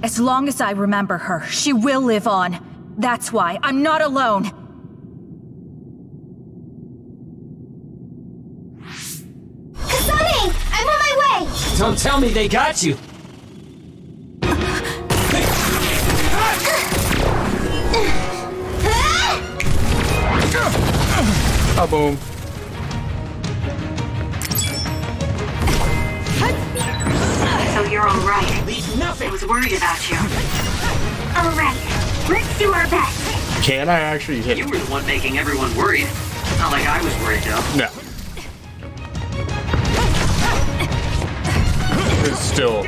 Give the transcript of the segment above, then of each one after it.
As long as I remember her, she will live on. That's why I'm not alone. Kasane! I'm on my way! Don't tell me they got you! Oh, boom. So you're alright. Leave nothing! I was worried about you. Alright, let's do our best. Can I actually hit You him? were the one making everyone worried. Not like I was worried, though. No. It's still...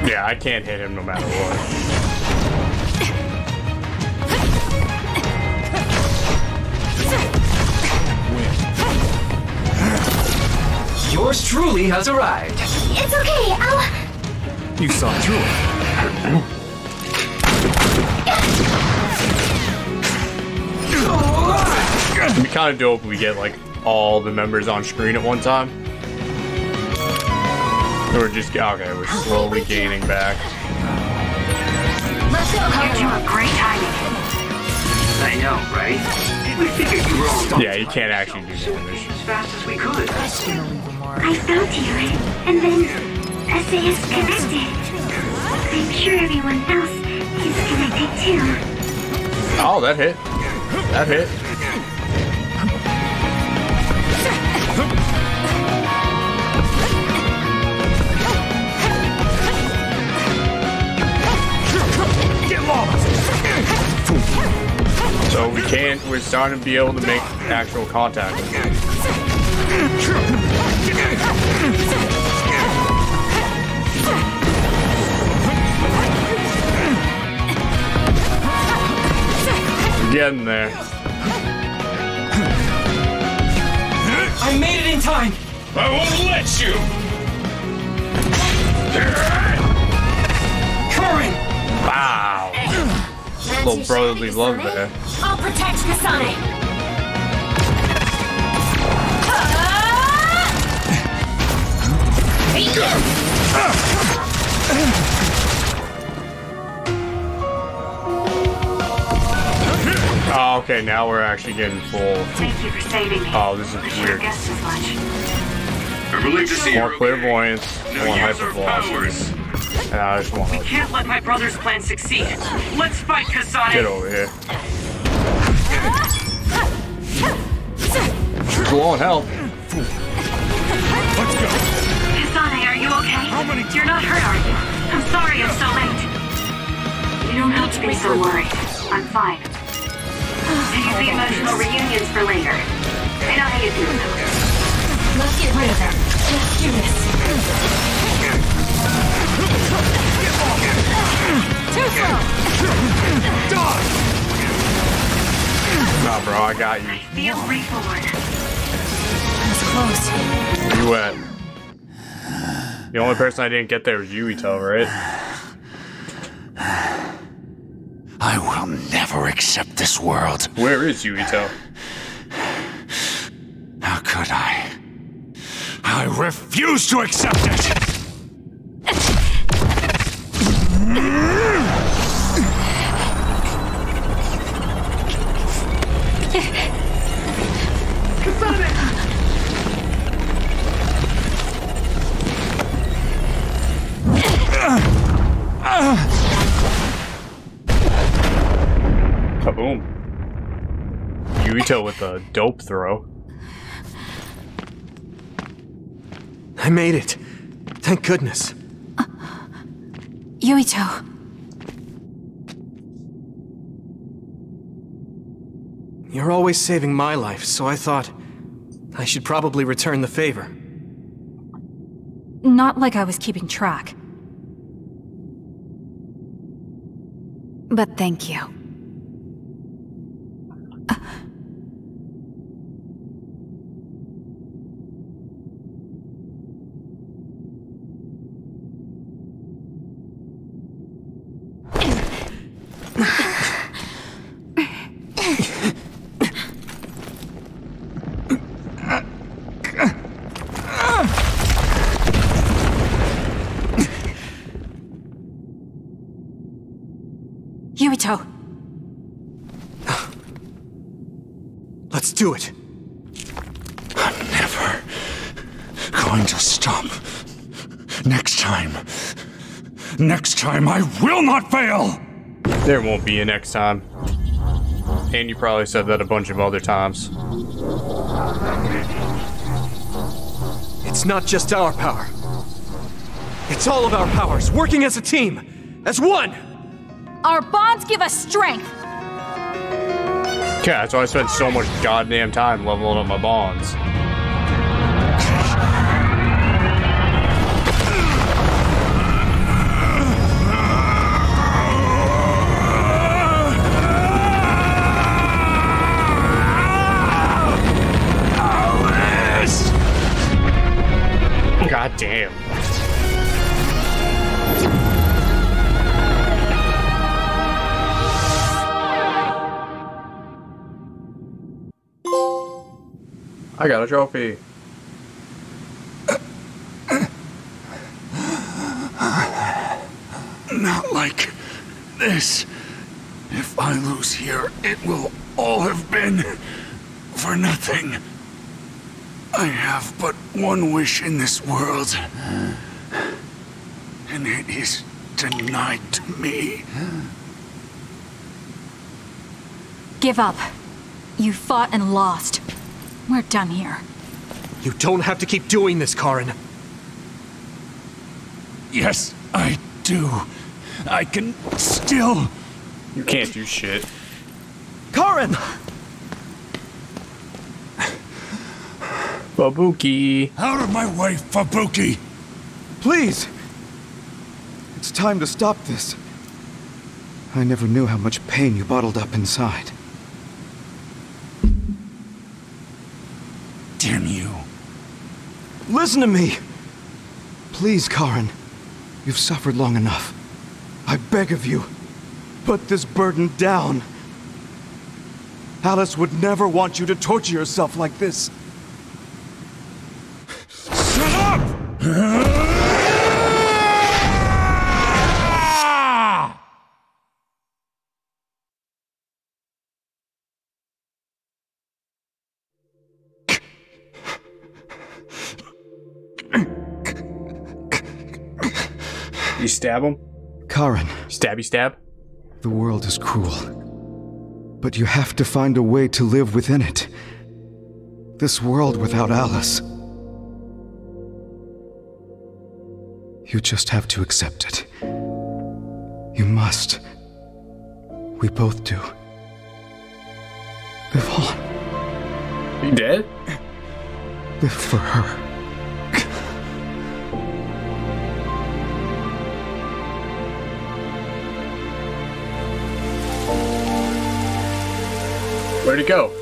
Yeah, I can't hit him no matter what. Yours truly has arrived. It's okay, I'll... You saw through it. It'd be kind of dope if we get like all the members on screen at one time. Or just okay, we're slowly gaining back. Let's go, You two have great timing. I know, right? We figured you were all Yeah, you can't actually do damage. as fast as we could. I found you, and then SAS connected. I'm sure everyone else is connected too. Oh, that hit. That hit. So we're starting to be able to make actual contact. Getting there. I made it in time! I won't let you! Current! Wow. Little brotherly love there. I'll protect Kasane. Oh, okay, now we're actually getting full. Thank you for saving me. Oh, this is I should weird. have guessed as much. I'm relieved to see More you. clairvoyance, No more use our hypervelocity. And I just want We to can't let my brother's plan succeed. Let's fight, Kasane! get over here. She's low on health. Let's go. Kasane, are you okay? You're not hurt, are you? I'm sorry I'm so late. You don't have to be so worried. I'm fine. Save the emotional reunions for later. I know how you feel though. Let's get rid of them. Let's do this. Too slow. Nah, bro, I got you. Feel free forward. That's close. Where you at? The only person I didn't get there was Yuito, right? I will never accept this world. Where is Yuito? How could I? I refuse to accept it! Kaboom. Yuito with a dope throw. I made it. Thank goodness. Yuito. You're always saving my life, so I thought I should probably return the favor. Not like I was keeping track. But thank you. Let's do it. I'm never going to stop. Next time I will not fail! There won't be a next time. And you probably said that a bunch of other times. It's not just our power. It's all of our powers, working as a team, as one! Our bonds give us strength! Yeah, that's why I spent so much goddamn time leveling up my bonds. God damn. I got a trophy. Not like this. If I lose here, it will all have been for nothing. I have but one wish in this world, and it is denied to me. Give up. You fought and lost. We're done here. You don't have to keep doing this, Karin. Yes, I do. I can still... You can't do shit. Karin! Babuki. Out of my way, Fabuki! Please! It's time to stop this. I never knew how much pain you bottled up inside. Damn you. Listen to me! Please, Karin. You've suffered long enough. I beg of you, put this burden down. Alice would never want you to torture yourself like this. Shut up! You stab him? Karin, Stabby stab? the world is cruel. But you have to find a way to live within it. This world without Alice. You just have to accept it. You must. We both do. Live on. You dead? Live for her. Where'd it go?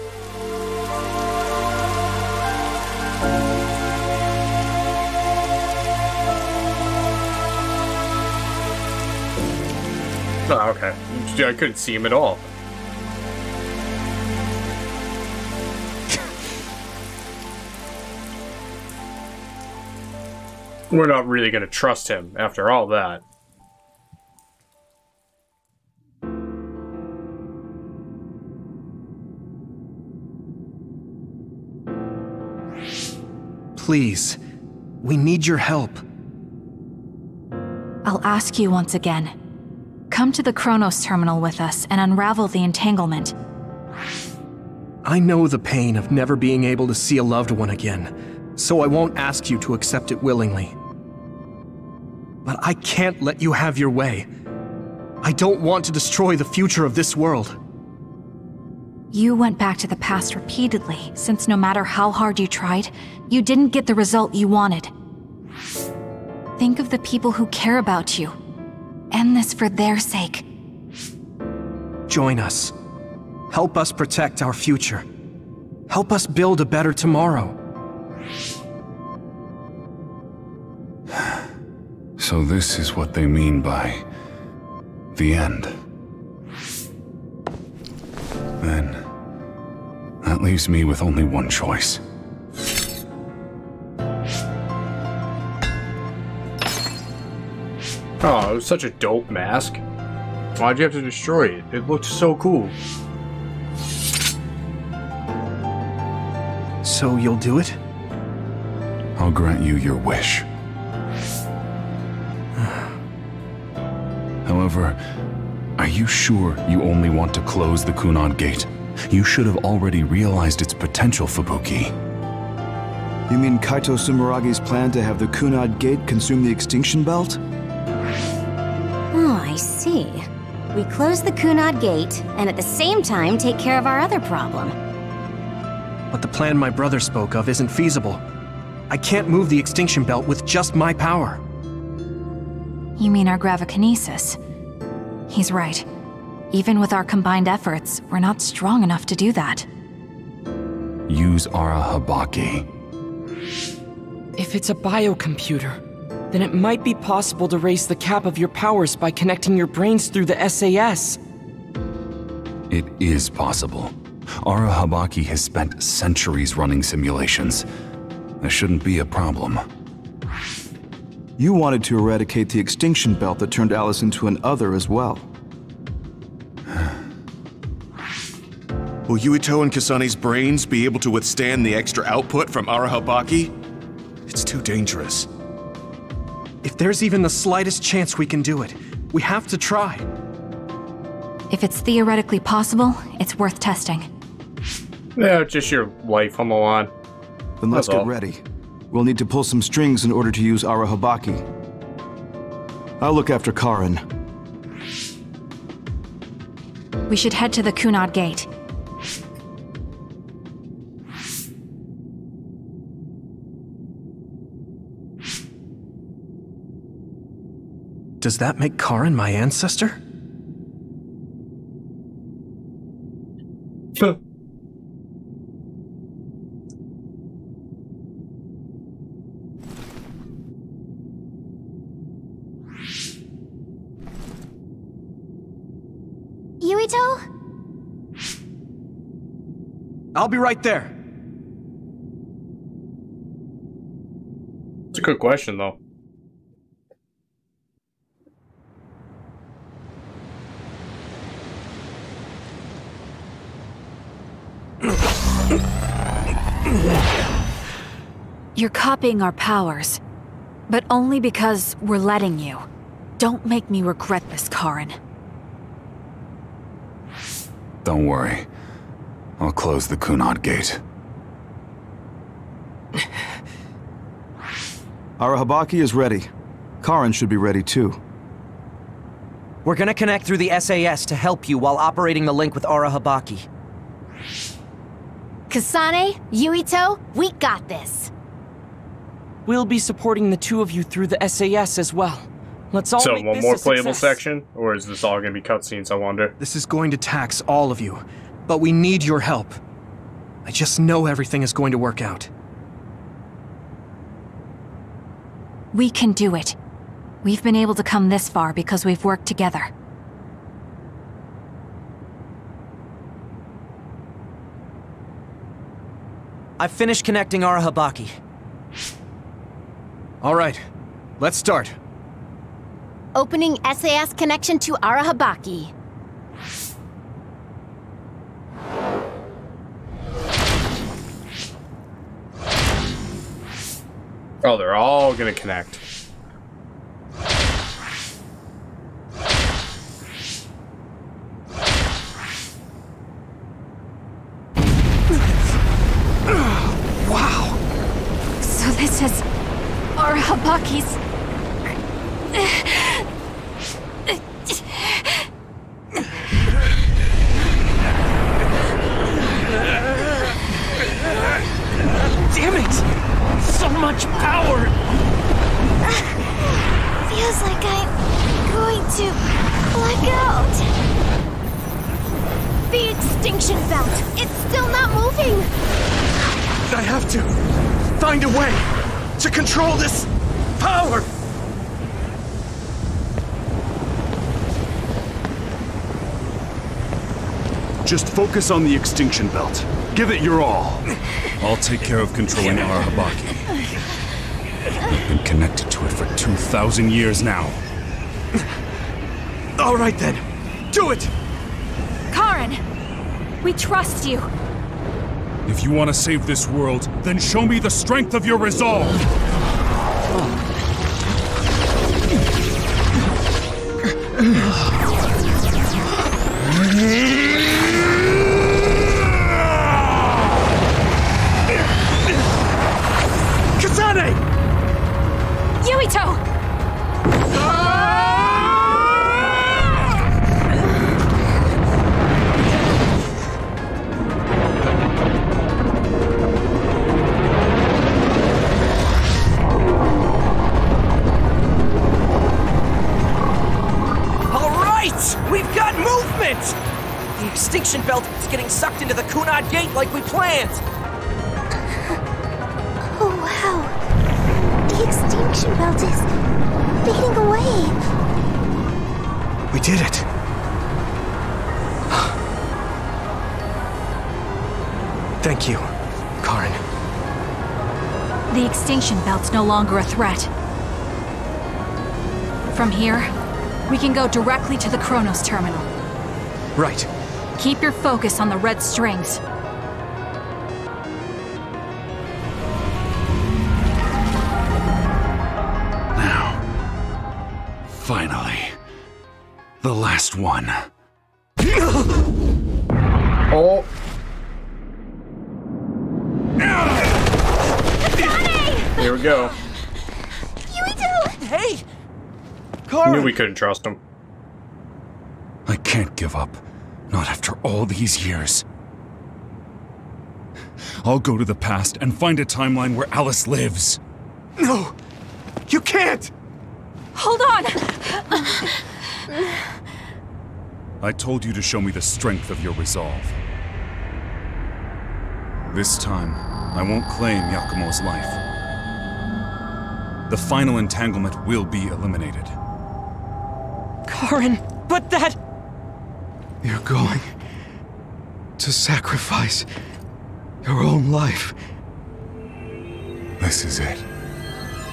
Oh, okay. I couldn't see him at all. We're not really gonna trust him after all that. Please, we need your help. I'll ask you once again. Come to the Kronos terminal with us and unravel the entanglement. I know the pain of never being able to see a loved one again, so I won't ask you to accept it willingly. But I can't let you have your way. I don't want to destroy the future of this world. You went back to the past repeatedly, since no matter how hard you tried, you didn't get the result you wanted. Think of the people who care about you. End this for their sake. Join us. Help us protect our future. Help us build a better tomorrow. So this is what they mean by the end. Then that leaves me with only one choice. Oh, it was such a dope mask. Why'd you have to destroy it? It looked so cool. So you'll do it? I'll grant you your wish. However, are you sure you only want to close the Kunad Gate? You should have already realized its potential, Fubuki. You mean Kaito Sumeragi's plan to have the Kunad Gate consume the Extinction Belt? Oh, I see. We close the Kunad Gate, and at the same time take care of our other problem. But the plan my brother spoke of isn't feasible. I can't move the Extinction Belt with just my power. You mean our gravikinesis? He's right. Even with our combined efforts, we're not strong enough to do that. Use Arahabaki. If it's a biocomputer, then it might be possible to raise the cap of your powers by connecting your brains through the SAS. It is possible. Arahabaki has spent centuries running simulations. There shouldn't be a problem. You wanted to eradicate the Extinction Belt that turned Alice into an other as well. Will Yuito and Kasane's brains be able to withstand the extra output from Arahabaki? It's too dangerous. If there's even the slightest chance we can do it, we have to try. If it's theoretically possible, it's worth testing. Yeah, just your life on the line. Then let's get ready. We'll need to pull some strings in order to use Arahabaki. I'll look after Karin. We should head to the Kunad Gate. Does that make Karin my ancestor? Yuito? I'll be right there. It's a good question, though. You're copying our powers, but only because we're letting you. Don't make me regret this, Karin. Don't worry. I'll close the Kunad Gate. Arahabaki is ready. Karin should be ready too. We're gonna connect through the SAS to help you while operating the link with Arahabaki. Kasane, Yuito, we got this. We'll be supporting the two of you through the SAS as well. Let's all So, make one this more a playable success. section? Or is this all gonna be cutscenes, I wonder? This is going to tax all of you, but we need your help. I just know everything is going to work out. We can do it. We've been able to come this far because we've worked together. I've finished connecting Arahabaki. All right, let's start. Opening SAS connection to Arahabaki. Oh, they're all gonna connect. Wow! So this is Arahabaki's... Damn it! So much power! Feels like I'm going to black out. The Extinction Belt, it's still not moving. I have to find a way to control this power! Just focus on the Extinction Belt. Give it your all. I'll take care of controlling Arahabaki. I've been connected to it for 2,000 years now. All right then, do it! Karin! We trust you! If you want to save this world, then show me the strength of your resolve! Kasane! Yuito! We've got movement! The extinction belt is getting sucked into the Kunad Gate like we planned! Oh, wow. The extinction belt is fading away. We did it. Thank you, Karen. The extinction belt's no longer a threat. From here, we can go directly to the Kronos terminal. Right. Keep your focus on the red strings. Now, finally, the last one. Oh. Here we go. Hey! I knew we couldn't trust him. I can't give up. Not after all these years. I'll go to the past and find a timeline where Alice lives. No! You can't! Hold on! I told you to show me the strength of your resolve. This time, I won't claim Yakumo's life. The final entanglement will be eliminated. Karen, but that... You're going to sacrifice your own life. This is it.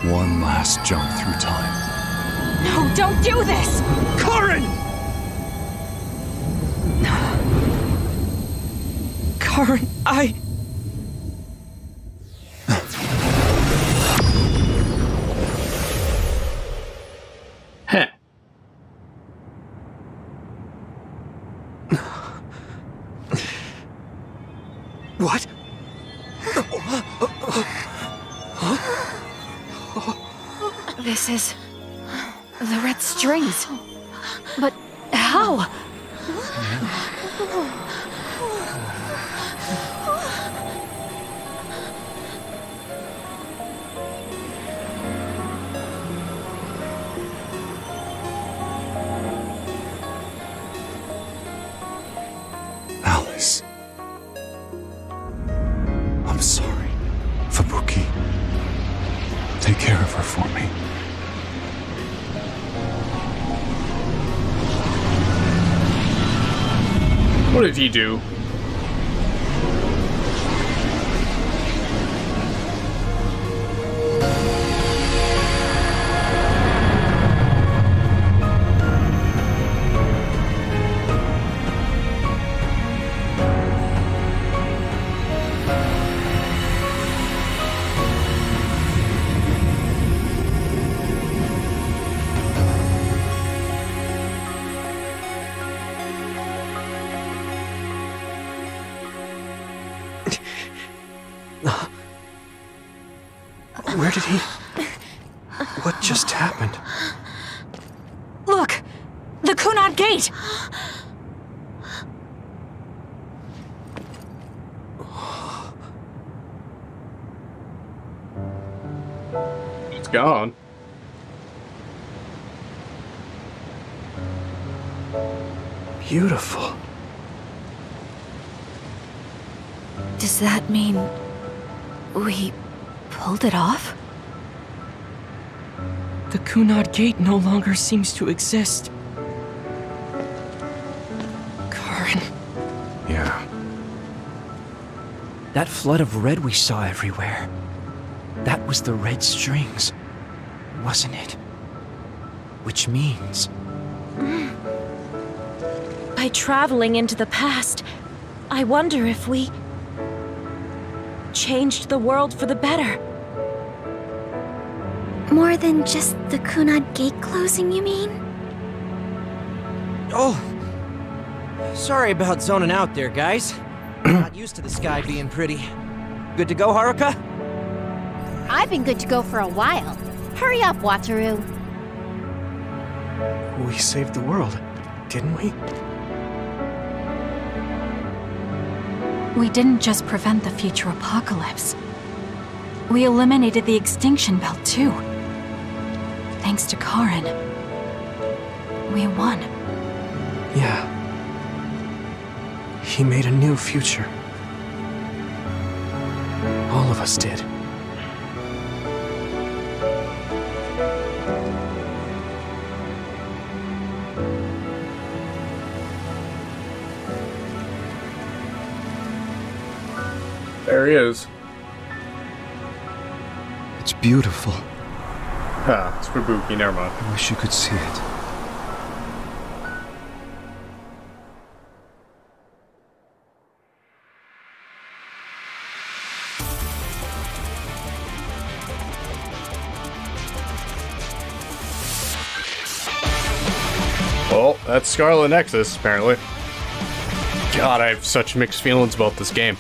One last jump through time. No, don't do this! Karen! Karen, I... Heh. What? This is... the red strings. But how? Alice. I'm sorry. Fubuki. Take care of her for me. What did he do? Where did he... What just happened? Look! The Kunad Gate! It's gone. Beautiful. Does that mean... we... pulled it off? The Kunad Gate no longer seems to exist. Karen. Yeah. That flood of red we saw everywhere. That was the red strings, wasn't it? Which means... By traveling into the past, I wonder if we... changed the world for the better. More than just the Kunad gate closing, you mean? Oh, sorry about zoning out there, guys. Not used to the sky being pretty. Good to go, Haruka? I've been good to go for a while. Hurry up, Wataru. We saved the world, didn't we? We didn't just prevent the future apocalypse. We eliminated the extinction belt, too. Thanks to Karen. We won. Yeah. He made a new future. All of us did. There he is. It's beautiful. Huh, it's Fubuki, never mind. I wish you could see it. Well, that's Scarlet Nexus, apparently. God, I have such mixed feelings about this game.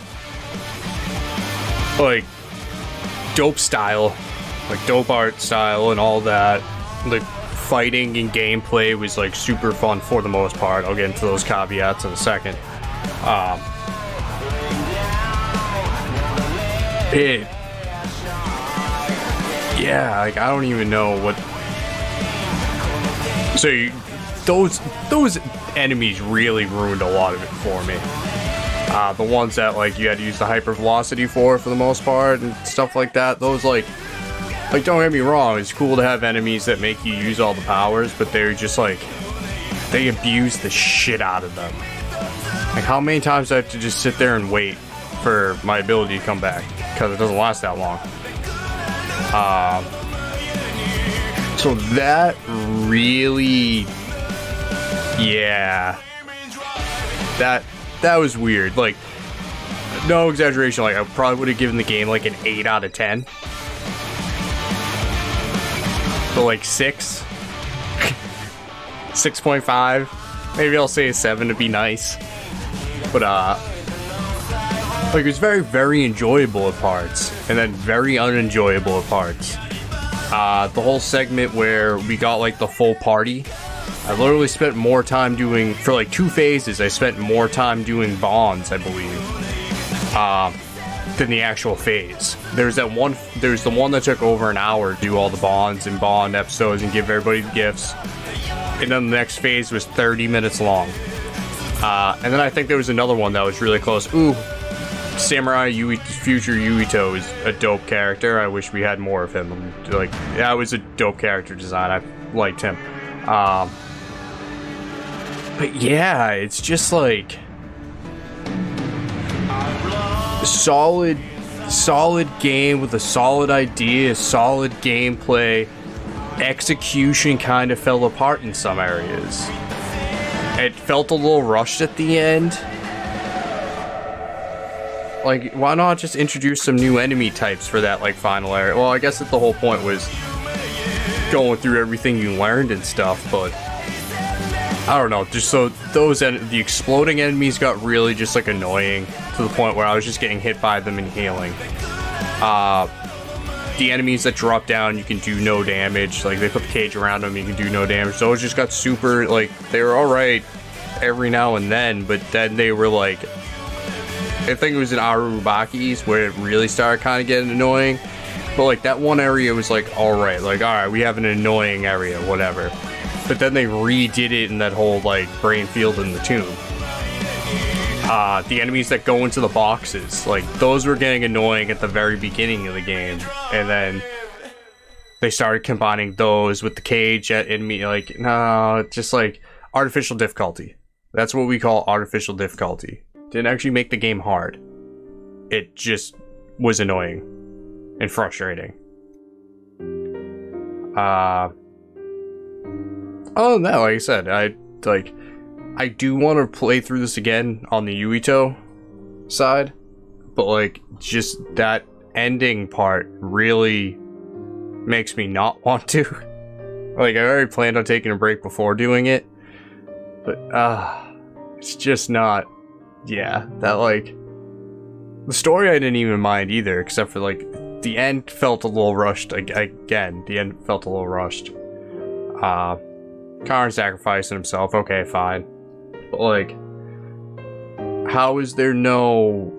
Like, dope style, like dope art style and all that. The fighting and gameplay was like super fun for the most part. I'll get into those caveats in a second. Yeah, like I don't even know what. So those enemies really ruined a lot of it for me. The ones that like you had to use the hyper velocity for the most part and stuff like that. Those like don't get me wrong, it's cool to have enemies that make you use all the powers, but they're just like they abuse the shit out of them. Like how many times do I have to just sit there and wait for my ability to come back because it doesn't last that long. So that really, yeah, that was weird. Like, no exaggeration, like I probably would have given the game like an 8 out of 10. So like 6, 6.5. Maybe I'll say a 7 to be nice. But like it was very, very enjoyable at parts, and then very unenjoyable at parts. The whole segment where we got like the full party, I literally spent more time doing, for like 2 phases, I spent more time doing bonds, I believe, than the actual phase. There's the one that took over an hour to do all the bonds and bond episodes and give everybody gifts. And then the next phase was 30 minutes long. And then I think there was another one that was really close. Ooh, Samurai Future Yuito is a dope character. I wish we had more of him. Like, that was a dope character design. I liked him. But yeah, it's just like solid game with a solid idea, solid gameplay. Execution kind of fell apart in some areas. It felt a little rushed at the end. Like, why not just introduce some new enemy types for that, like, final area? Well, I guess that the whole point was going through everything you learned and stuff, but I don't know, just so the exploding enemies got really just, like, annoying to the point where I was just getting hit by them and healing. The enemies that drop down, you can do no damage. Like, they put the cage around them, you can do no damage. Those just got super, like, they were alright every now and then, but then they were, like, I think it was in Arubaki's where it really started kind of getting annoying. But like that one area was like, alright, we have an annoying area, whatever. But then they redid it in that whole like brain field in the tomb. The enemies that go into the boxes, like those were getting annoying at the very beginning of the game. And then they started combining those with the cage enemy, like, no, just like artificial difficulty. That's what we call artificial difficulty. Didn't actually make the game hard. It just was annoying and frustrating. Other than that, like I said, I do want to play through this again on the Yuito side, but like just that ending part really makes me not want to. Like, I already planned on taking a break before doing it, but it's just not. Yeah, that like the story I didn't even mind either, except for like the end felt a little rushed. Again, the end felt a little rushed. Karn sacrificing himself, okay, fine, but like, how is there no?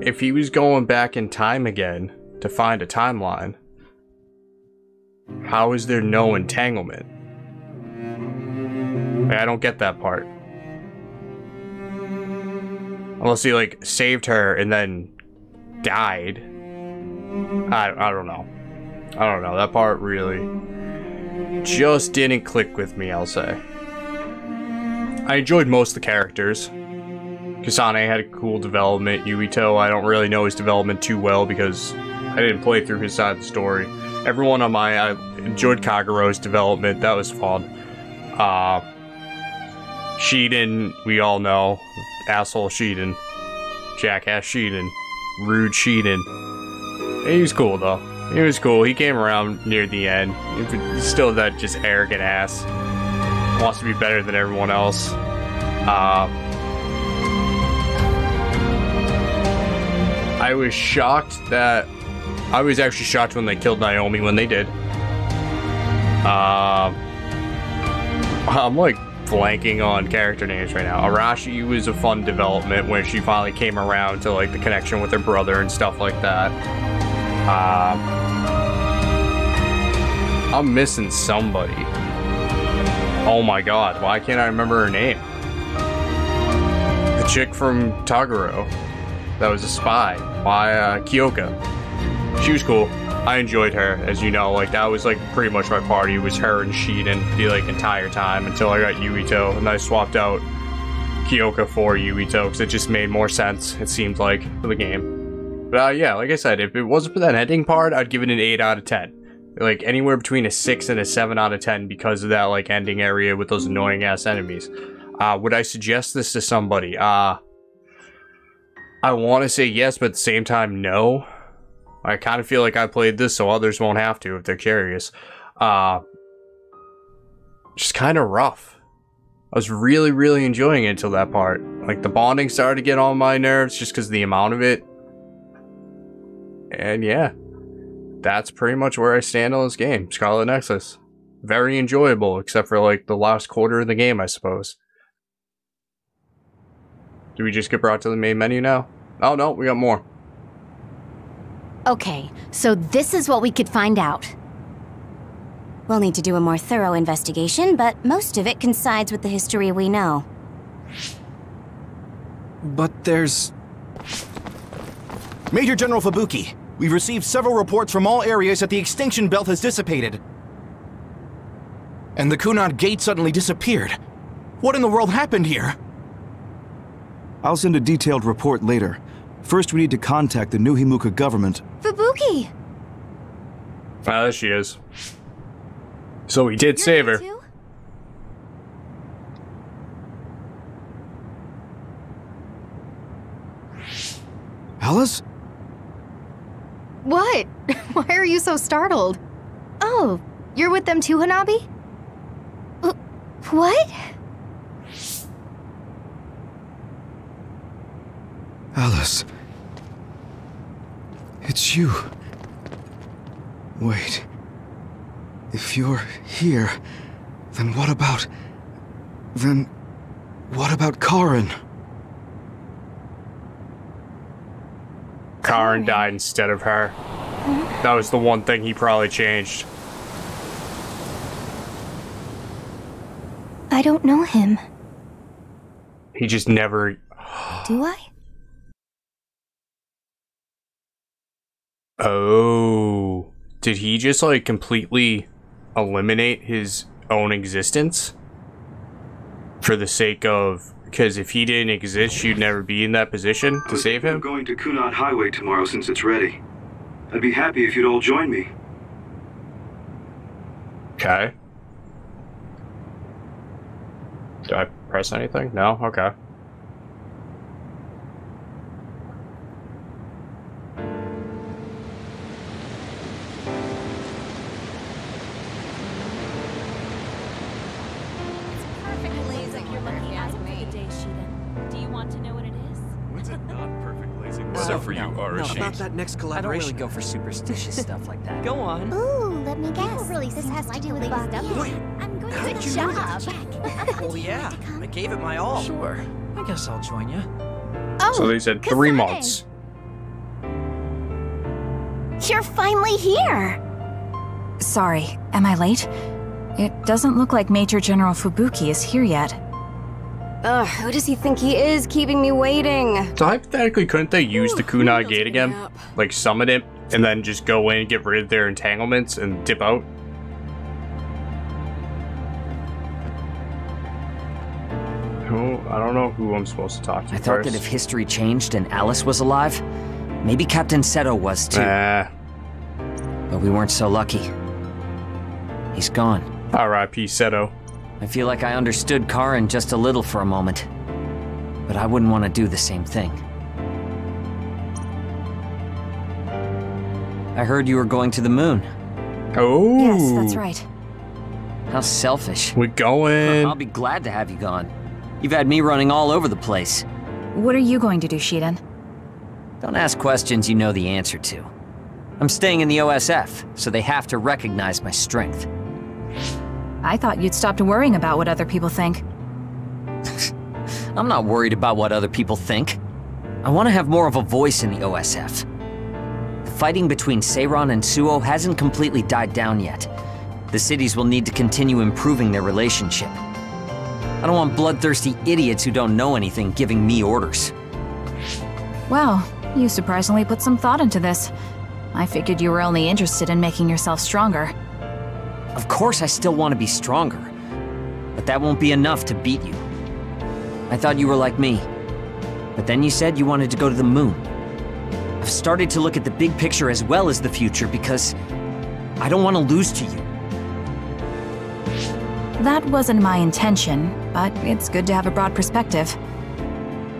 If he was going back in time again to find a timeline, how is there no entanglement? Like, I don't get that part. Unless he like saved her and then died. I don't know. I don't know. That part really just didn't click with me, I'll say. I enjoyed most of the characters. Kasane had a cool development. Yuito, I don't really know his development too well because I didn't play through his side of the story. Everyone on I enjoyed Kagero's development. That was fun. Shiden, we all know. Asshole Shiden. Jackass Shiden. Rude Shiden. He was cool, though. He was cool. He came around near the end. He's still that just arrogant ass. Wants to be better than everyone else. I was shocked that... I was actually shocked when they killed Naomi when they did. I'm like blanking on character names right now. Arashi was a fun development when she finally came around to like the connection with her brother and stuff like that. I'm missing somebody. Oh my god, why can't I remember her name? The chick from Tagero that was a spy. Why, Kyoka. She was cool. I enjoyed her, as you know. Like, that was like pretty much my party. It was her and Shiden the like entire time until I got Yuito, and I swapped out Kyoka for Yuito because it just made more sense, it seemed like, for the game. But yeah, like I said, if it wasn't for that ending part, I'd give it an 8 out of 10. Like, anywhere between a 6 and a 7 out of 10 because of that like ending area with those annoying ass enemies. Would I suggest this to somebody? I want to say yes, but at the same time, no. I kind of feel like I played this so others won't have to if they're curious. Just kind of rough. I was really, really enjoying it until that part. Like, the bonding started to get on my nerves just because of the amount of it. And yeah, that's pretty much where I stand on this game. Scarlet Nexus. Very enjoyable, except for like the last quarter of the game, I suppose. Do we just get brought to the main menu now? Oh no, we got more. Okay, so this is what we could find out. We'll need to do a more thorough investigation, but most of it coincides with the history we know. But there's... Major General Fubuki, we've received several reports from all areas that the extinction belt has dissipated. And the Kunad Gate suddenly disappeared. What in the world happened here? I'll send a detailed report later. First, we need to contact the New Himuka government. Fubuki! Ah, there she is. So we did save her. Too? Alice? What? Why are you so startled? Oh, you're with them too, Hanabi? What? Alice. It's you. Wait. If you're here, then what about... Then... what about Karin? Karin died instead of her. That was the one thing he probably changed. I don't know him. He just never... Do I? Oh. Did he just, like, completely eliminate his own existence? For the sake of... Because if he didn't exist, you'd never be in that position to save him? I'm going to Kunad Highway tomorrow since it's ready. I'd be happy if you'd all join me. Okay. Do I press anything? No? Okay. so, for you no, are no, ashamed. About that next I don't really collaboration. go for superstitious stuff like that. Go on. Ooh, let me guess. This has to do with Bucky. I'm going How'd to you shut know up. Well, yeah, I gave it my all. Sure, I guess I'll join you. Oh, So they said 3 Kasane. months. You're finally here! Sorry, am I late? It doesn't look like Major General Fubuki is here yet. Ugh, who does he think he is keeping me waiting? So hypothetically, couldn't they use the Kunai Gate again? Like summon it, and then just go in and get rid of their entanglements and dip out? Oh, I don't know who I'm supposed to talk to I thought first. that if history changed and Alice was alive, maybe Captain Seto was too. But we weren't so lucky. He's gone. R.I.P. Seto. I feel like I understood Karin just a little for a moment. But I wouldn't want to do the same thing. I heard you were going to the moon. Oh. Yes, that's right. How selfish. We're going. I'll be glad to have you gone. You've had me running all over the place. What are you going to do, Shiden? Don't ask questions you know the answer to. I'm staying in the OSF, so they have to recognize my strength. I thought you'd stopped worrying about what other people think. I'm not worried about what other people think. I want to have more of a voice in the OSF. The fighting between Seiran and Suo hasn't completely died down yet. The cities will need to continue improving their relationship. I don't want bloodthirsty idiots who don't know anything giving me orders. Well, you surprisingly put some thought into this. I figured you were only interested in making yourself stronger. Of course I still want to be stronger, but that won't be enough to beat you. I thought you were like me, but then you said you wanted to go to the moon. I've started to look at the big picture as well as the future because I don't want to lose to you. That wasn't my intention, but it's good to have a broad perspective.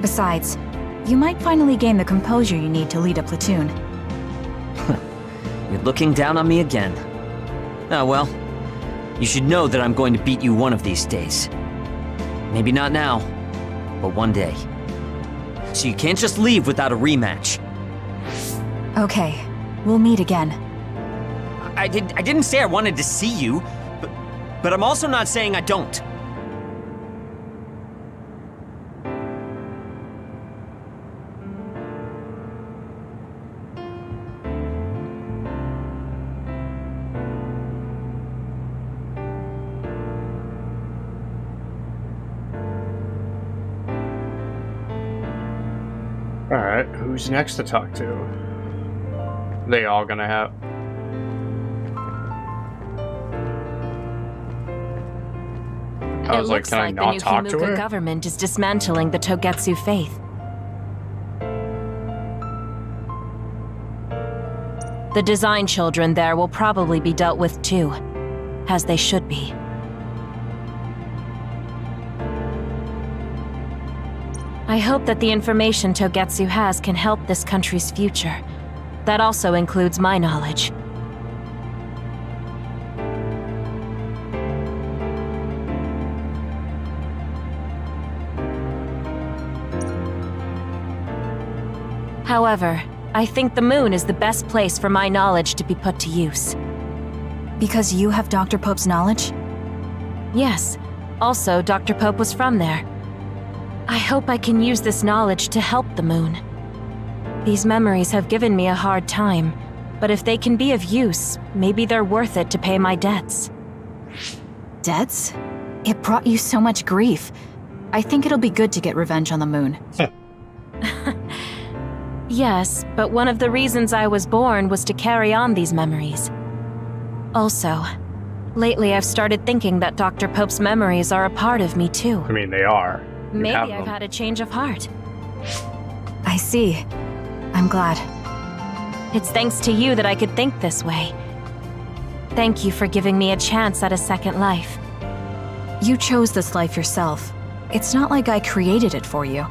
Besides, you might finally gain the composure you need to lead a platoon. You're looking down on me again. Oh well, you should know that I'm going to beat you one of these days. Maybe not now, but one day. So you can't just leave without a rematch. Okay, we'll meet again. I didn't say I wanted to see you, but I'm also not saying I don't. Alright, who's next to talk to? They all gonna have... I was like, can I not talk to her? The new Himuka government is dismantling the Togetsu faith. The design children there will probably be dealt with too, as they should be. I hope that the information Togetsu has can help this country's future. That also includes my knowledge. However, I think the moon is the best place for my knowledge to be put to use. Because you have Dr. Pope's knowledge? Yes. Also, Dr. Pope was from there. I hope I can use this knowledge to help the moon. These memories have given me a hard time, but if they can be of use, maybe they're worth it to pay my debts. Debts? It brought you so much grief. I think it'll be good to get revenge on the moon. Yes, but one of the reasons I was born was to carry on these memories. Also, lately I've started thinking that Dr. Pope's memories are a part of me too. I mean, they are. Maybe I've had a change of heart. I see. I'm glad. It's thanks to you that I could think this way. Thank you for giving me a chance at a second life. You chose this life yourself. It's not like I created it for you.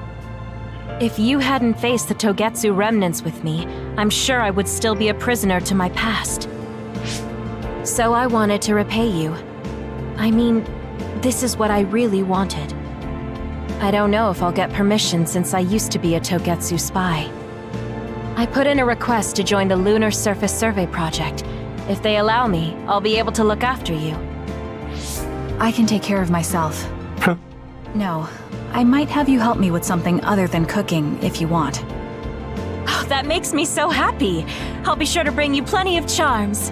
If you hadn't faced the Togetsu remnants with me, I'm sure I would still be a prisoner to my past. So I wanted to repay you. I mean, this is what I really wanted. I don't know if I'll get permission since I used to be a Togetsu spy. I put in a request to join the Lunar Surface Survey Project. If they allow me, I'll be able to look after you. I can take care of myself. No, I might have you help me with something other than cooking if you want. Oh, that makes me so happy. I'll be sure to bring you plenty of charms.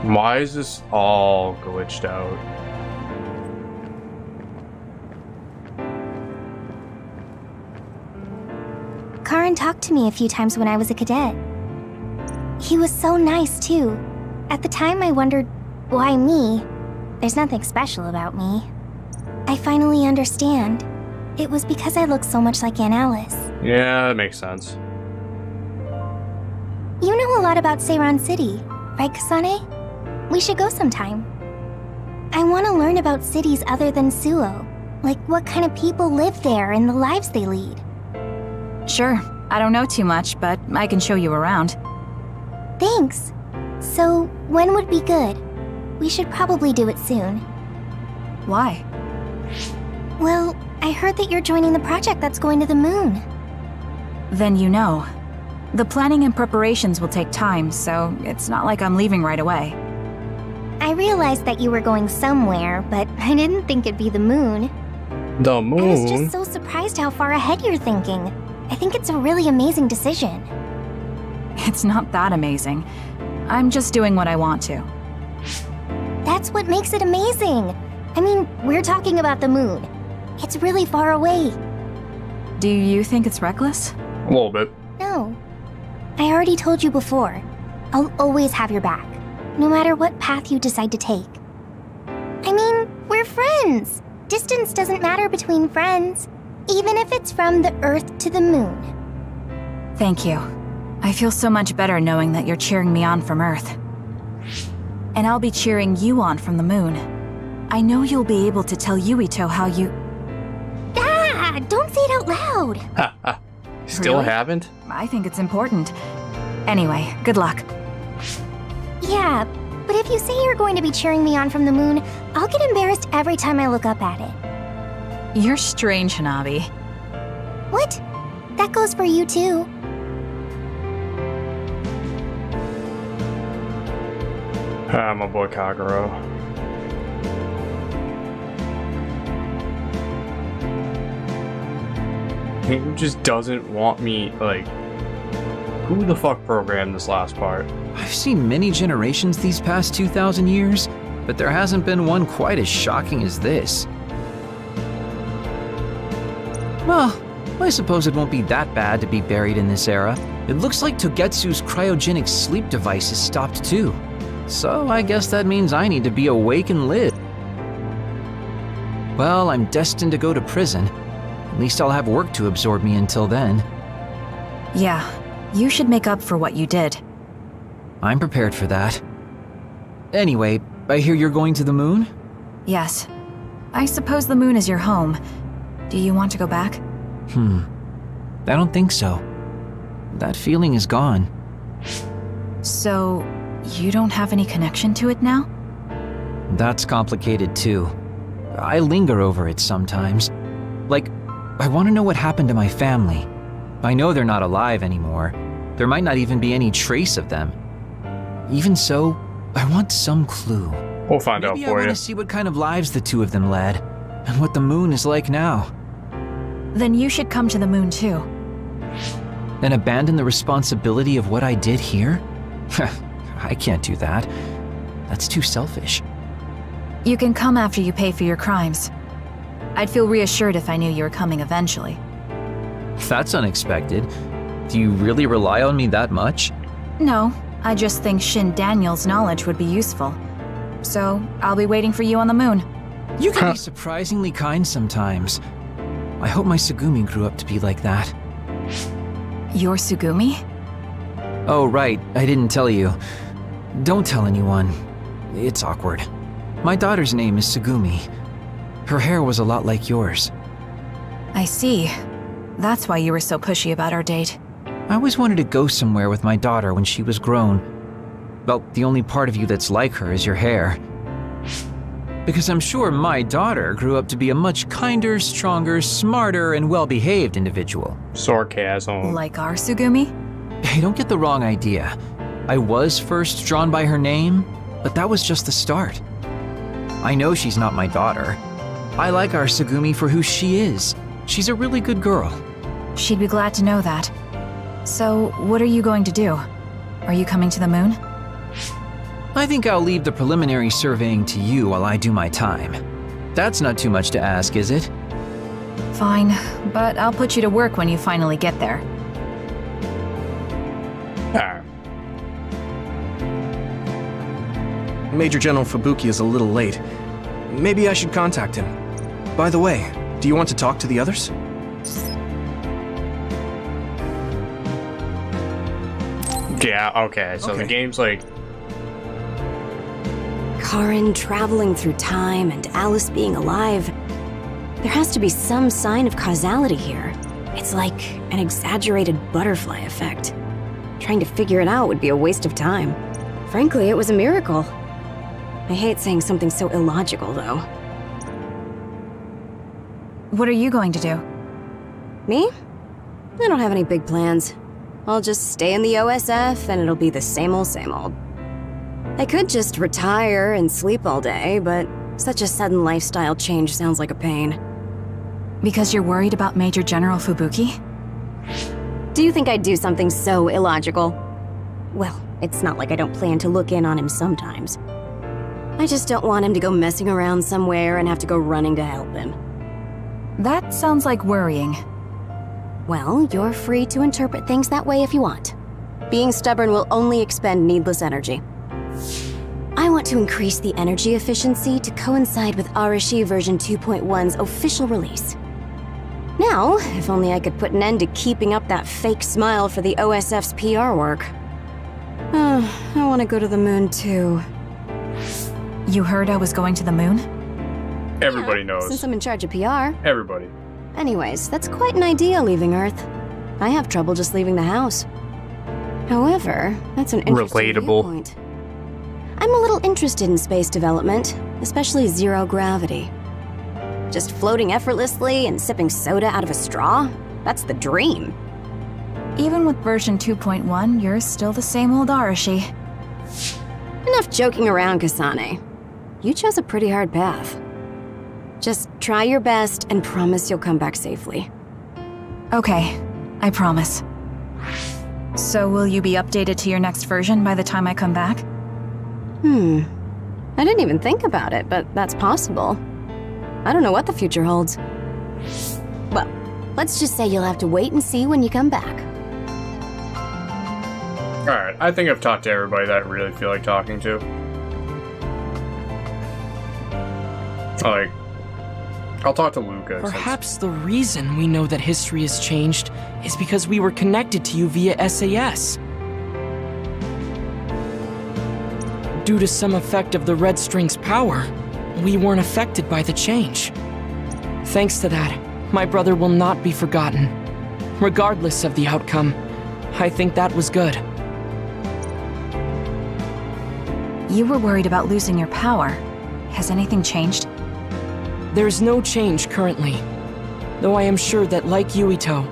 Why is this all glitched out? Karin talked to me a few times when I was a cadet. He was so nice, too. At the time, I wondered, why me? There's nothing special about me. I finally understand. It was because I look so much like Aunt Alice. Yeah, that makes sense. You know a lot about Seiran City, right, Kasane? We should go sometime. I want to learn about cities other than Suo. Like what kind of people live there and the lives they lead. Sure. I don't know too much, but I can show you around. Thanks. So, when would be good? We should probably do it soon. Why? Well, I heard that you're joining the project that's going to the moon. Then you know. The planning and preparations will take time, so it's not like I'm leaving right away. I realized that you were going somewhere, but I didn't think it'd be the moon. The moon? I was just so surprised how far ahead you're thinking. I think it's a really amazing decision. It's not that amazing. I'm just doing what I want to. That's what makes it amazing. I mean, we're talking about the moon. It's really far away. Do you think it's reckless? A little bit. No. I already told you before. I'll always have your back, no matter what path you decide to take. I mean, we're friends. Distance doesn't matter between friends, even if it's from the Earth to the moon. Thank you. I feel so much better knowing that you're cheering me on from Earth. And I'll be cheering you on from the moon. I know you'll be able to tell Yuito how you... Ah! Don't say it out loud! Ha. Still Really? haven't? I think it's important. Anyway, good luck. Yeah, but if you say you're going to be cheering me on from the moon, I'll get embarrassed every time I look up at it. You're strange, Hanabi. What? That goes for you too. My boy Kagero. He just doesn't want me, like... Who the fuck programmed this last part? I've seen many generations these past 2,000 years, but there hasn't been one quite as shocking as this. Well, I suppose it won't be that bad to be buried in this era. It looks like Togetsu's cryogenic sleep device is stopped too. So I guess that means I need to be awake and live. Well, I'm destined to go to prison. At least I'll have work to absorb me until then. Yeah, you should make up for what you did. I'm prepared for that. Anyway, I hear you're going to the moon? Yes. I suppose the moon is your home. Do you want to go back? I don't think so. That feeling is gone. So, you don't have any connection to it now? That's complicated too. I linger over it sometimes. Like, I want to know what happened to my family. I know they're not alive anymore. There might not even be any trace of them. Even so, I want some clue. We'll find out Maybe for I you. want to see what kind of lives the two of them led, and what the moon is like now. Then you should come to the moon too. And abandon the responsibility of what I did here? I can't do that. That's too selfish. You can come after you pay for your crimes. I'd feel reassured if I knew you were coming eventually. That's unexpected. Do you really rely on me that much? No, I just think Shin Daniel's knowledge would be useful. So, I'll be waiting for you on the moon. You can be surprisingly kind sometimes. I hope my Tsugumi grew up to be like that. Your Tsugumi? Oh, right, I didn't tell you. Don't tell anyone. It's awkward. My daughter's name is Tsugumi. Her hair was a lot like yours. I see. That's why you were so pushy about our date. I always wanted to go somewhere with my daughter when she was grown. Well, the only part of you that's like her is your hair. Because I'm sure my daughter grew up to be a much kinder, stronger, smarter, and well-behaved individual. Sarcasm. Like our Tsugumi? Hey, don't get the wrong idea. I was first drawn by her name, but that was just the start. I know she's not my daughter. I like our Tsugumi for who she is. She's a really good girl. She'd be glad to know that. So, what are you going to do? Are you coming to the moon? I think I'll leave the preliminary surveying to you while I do my time. That's not too much to ask, is it? Fine, but I'll put you to work when you finally get there. Major General Fubuki is a little late. Maybe I should contact him. By the way, do you want to talk to the others? Yeah, okay, so the game's like... Karen traveling through time and Alice being alive. There has to be some sign of causality here. It's like an exaggerated butterfly effect. Trying to figure it out would be a waste of time. Frankly, it was a miracle. I hate saying something so illogical, though. What are you going to do? Me? I don't have any big plans. I'll just stay in the OSF and it'll be the same old, same old. I could just retire and sleep all day, but such a sudden lifestyle change sounds like a pain. Because you're worried about Major General Fubuki? Do you think I'd do something so illogical? Well, it's not like I don't plan to look in on him sometimes. I just don't want him to go messing around somewhere and have to go running to help him. That sounds like worrying. Well, you're free to interpret things that way if you want. Being stubborn will only expend needless energy. I want to increase the energy efficiency to coincide with Arashi version 2.1's official release. Now, if only I could put an end to keeping up that fake smile for the OSF's PR work. I want to go to the moon too. You heard I was going to the moon? Everybody knows. Since I'm in charge of PR. Everybody. Anyways, that's quite an idea, leaving Earth. I have trouble just leaving the house. However, that's an interesting viewpoint. I'm a little interested in space development, especially zero gravity. Just floating effortlessly and sipping soda out of a straw? That's the dream. Even with version 2.1, you're still the same old Arashi. Enough joking around, Kasane. You chose a pretty hard path. Just try your best and promise you'll come back safely. Okay, I promise. So will you be updated to your next version by the time I come back? I didn't even think about it, but that's possible. I don't know what the future holds. Well, let's just say you'll have to wait and see when you come back. Alright, I think I've talked to everybody that I really feel like talking to. Like, I'll talk to Luca. Perhaps the reason we know that history has changed is because we were connected to you via SAS. Due to some effect of the Red String's power, we weren't affected by the change. Thanks to that, my brother will not be forgotten. Regardless of the outcome, I think that was good. You were worried about losing your power. Has anything changed? There's no change currently, though I am sure that, like Yuito,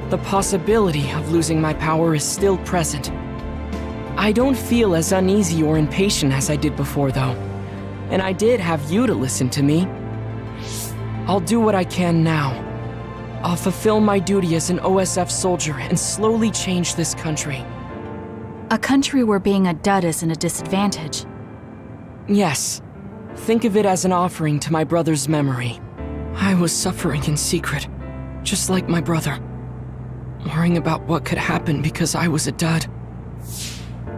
the possibility of losing my power is still present. I don't feel as uneasy or impatient as I did before, though, and I did have you to listen to me. I'll do what I can now. I'll fulfill my duty as an OSF soldier and slowly change this country. A country where being a dud isn't a disadvantage. Yes. Think of it as an offering to my brother's memory. I was suffering in secret, just like my brother. Worrying about what could happen because I was a dud.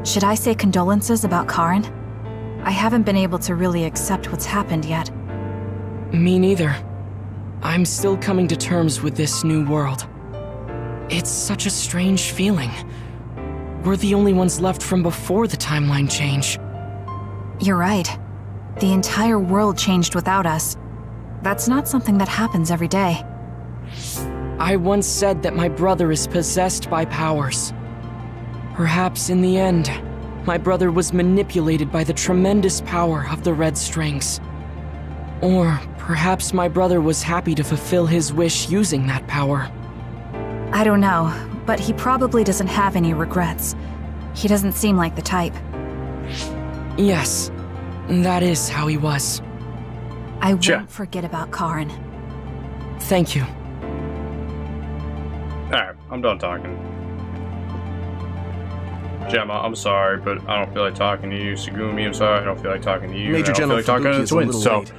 Should I say condolences about Karen? I haven't been able to really accept what's happened yet. Me neither. I'm still coming to terms with this new world. It's such a strange feeling. We're the only ones left from before the timeline change. You're right. The entire world changed without us. That's not something that happens every day. I once said that my brother is possessed by powers. Perhaps in the end, my brother was manipulated by the tremendous power of the Red Strings. Or perhaps my brother was happy to fulfill his wish using that power. I don't know, but he probably doesn't have any regrets. He doesn't seem like the type. Yes, that is how he was. I won't forget about Karen. Thank you. Alright, I'm done talking. Gemma, I'm sorry, but I don't feel like talking to you. Sugumi, I'm sorry, I don't feel like talking to you. Major I don't General feel like talking to the twins, so... late.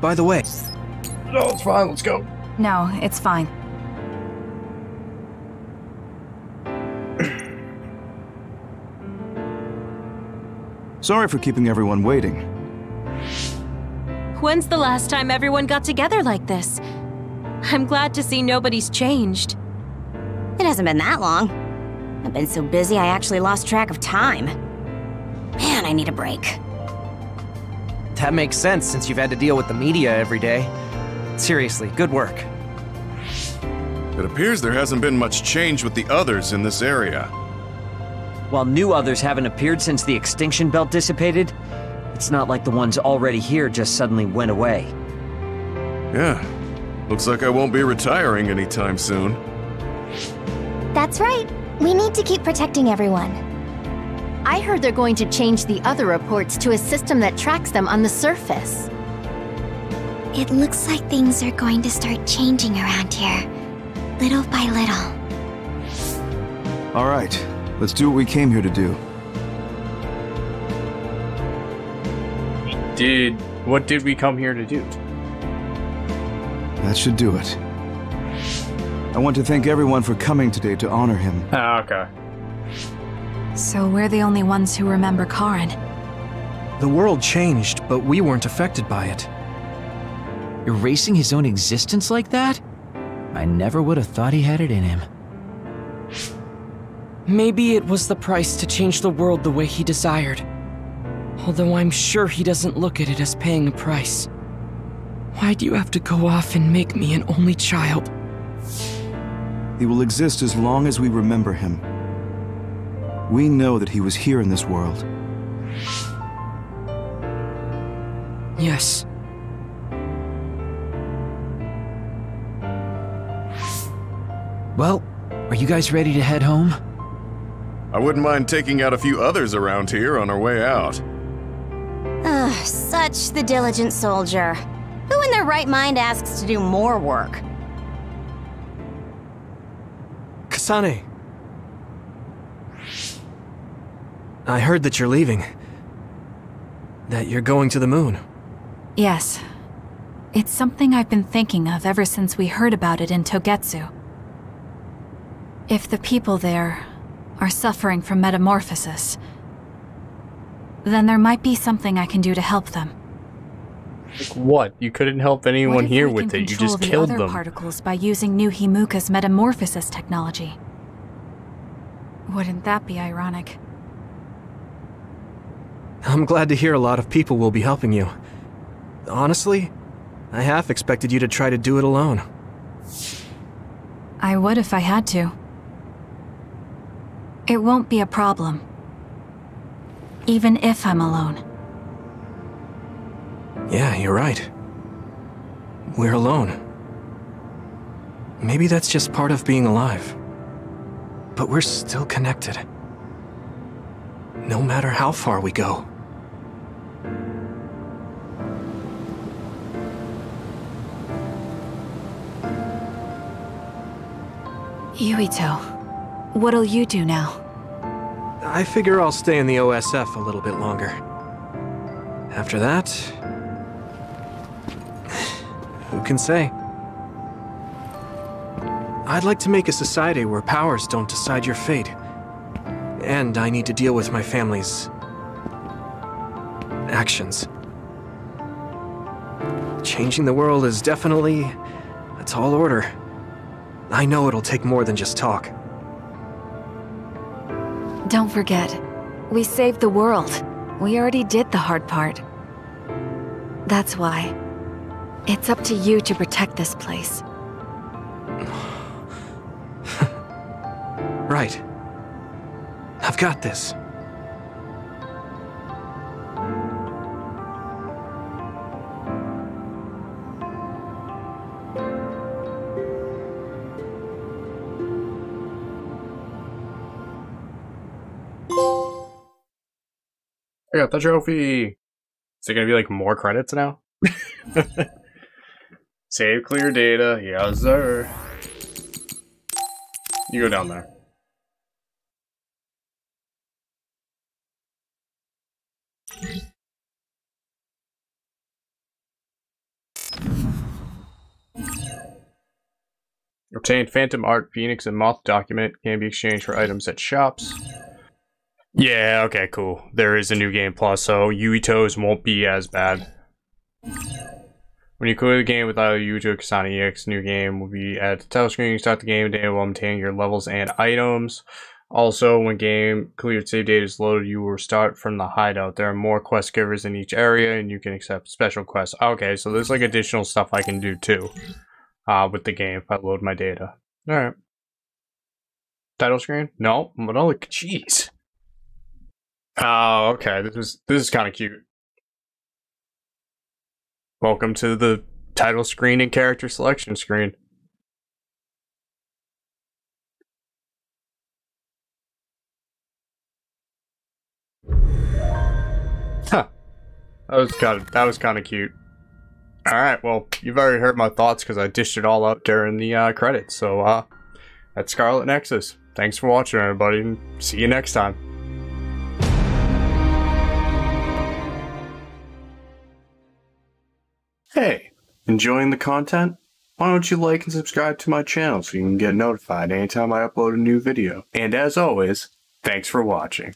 By the way... No, it's fine, let's go. No, it's fine. Sorry for keeping everyone waiting. When's the last time everyone got together like this? I'm glad to see nobody's changed. It hasn't been that long. I've been so busy I actually lost track of time. Man, I need a break. That makes sense since you've had to deal with the media every day. Seriously, good work. It appears there hasn't been much change with the others in this area. While new others haven't appeared since the extinction belt dissipated, it's not like the ones already here just suddenly went away. Yeah, looks like I won't be retiring anytime soon. That's right. We need to keep protecting everyone. I heard they're going to change the other reports to a system that tracks them on the surface. It looks like things are going to start changing around here, little by little. All right, let's do what we came here to do. What did we come here to do? That should do it. I want to thank everyone for coming today to honor him. Ah, okay. So we're the only ones who remember Karen. The world changed, but we weren't affected by it. Erasing his own existence like that? I never would have thought he had it in him. Maybe it was the price to change the world the way he desired. Although I'm sure he doesn't look at it as paying a price. Why do you have to go off and make me an only child? He will exist as long as we remember him. We know that he was here in this world. Yes. Well, are you guys ready to head home? I wouldn't mind taking out a few others around here on our way out. Ugh, such the diligent soldier. Who in their right mind asks to do more work? Kasane. I heard that you're leaving. That you're going to the moon. Yes. It's something I've been thinking of ever since we heard about it in Togetsu. If the people there are suffering from metamorphosis, then there might be something I can do to help them. Like what? You couldn't help anyone here with it. You just killed them. Particles by using New Himuka's metamorphosis technology. Wouldn't that be ironic? I'm glad to hear a lot of people will be helping you. Honestly, I half expected you to try to do it alone. I would if I had to. It won't be a problem. Even if I'm alone. Yeah, you're right. We're alone. Maybe that's just part of being alive. But we're still connected. No matter how far we go. Yuito, what'll you do now? I figure I'll stay in the OSF a little bit longer. After that... who can say? I'd like to make a society where powers don't decide your fate. And I need to deal with my family's... actions. Changing the world is definitely a tall order. I know it'll take more than just talk. Don't forget, we saved the world. We already did the hard part. That's why. It's up to you to protect this place. Right. I've got this. I got the trophy. Is it gonna be like more credits now? Save clear data. Yes, sir. You go down there. Obtain Phantom Art, Phoenix, and Moth document can be exchanged for items at shops. Yeah, okay, cool. There is a new game plus, so Yuito's won't be as bad. When you clear the game with either Yuito or Kasane EX, new game will be at the title screen. You start the game and will obtain your levels and items. Also, when game cleared save data is loaded, you will start from the hideout. There are more quest givers in each area, and you can accept special quests. Okay, so there's like additional stuff I can do too. With the game if I load my data. Alright. Title screen? No, but oh, jeez. Oh, okay. This is kind of cute. Welcome to the title screen and character selection screen. Huh. That was kind of cute. Alright, well, you've already heard my thoughts because I dished it all out during the credits. So, that's Scarlet Nexus. Thanks for watching, everybody, and see you next time. Hey, enjoying the content? Why don't you like and subscribe to my channel so you can get notified anytime I upload a new video. And as always, thanks for watching.